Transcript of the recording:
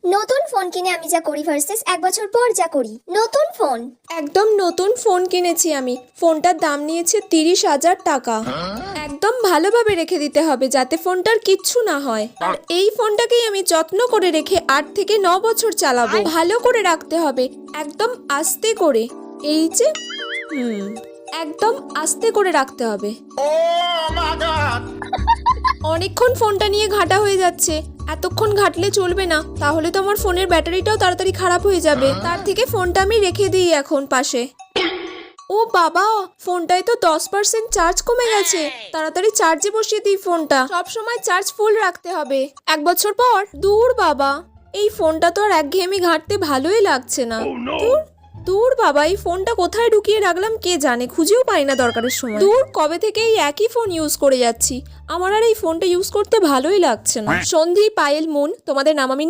নতুন ফোন কিনে আমি যা করি ভার্সেস 1 বছর পর যা করি। নতুন ফোন। একদম নতুন ফোন কিনেছি আমি। ফোনটার দাম নিয়েছে 30,000 টাকা। একদম ভালোভাবে রেখে দিতে হবে যাতে ফোনটার কিচ্ছু না হয়। আর এই ফোনটাকেই আমি যত্ন করে রেখে 8 থেকে 9 বছর চালাবো। ভালো করে রাখতে হবে, একদম আস্তে করে। এই যে একদম আস্তে করে রাখতে হবে। অনেকক্ষণ ফোনটা নিয়ে ঘাটা হয়ে যাচ্ছে। এতক্ষণ ঘাটলে চলবে না, তাহলে তো আমার ফোনের ব্যাটারিটাও তাড়াতাড়ি খারাপ হয়ে যাবে। তার থেকে ফোনটা আমি রেখে দিই এখন পাশে। ও বাবা, ফোনটায় তো 10% চার্জ কমে গেছে। তাড়াতাড়ি চার্জে বসিয়ে দিই ফোনটা। সব সময় চার্জ ফুল রাখতে হবে। 1 বছর পর দূর বাবা, এই ফোনটা তো আর একঘেয়েমি ঘাঁটতে ভালোই লাগছে না। দূর দূর বাবা, এই ফোনটা কোথায় ঢুকিয়ে রাখলাম কে জানে, খুঁজেও পাই না দরকারের সময়। দূর, কবে থেকে এই একই ফোন ইউজ করে যাচ্ছি, আমার আর এই ফোনটা ইউজ করতে ভালোই লাগছে না। সন্ধি, পায়েল, মুন, তোমাদের নাম আমি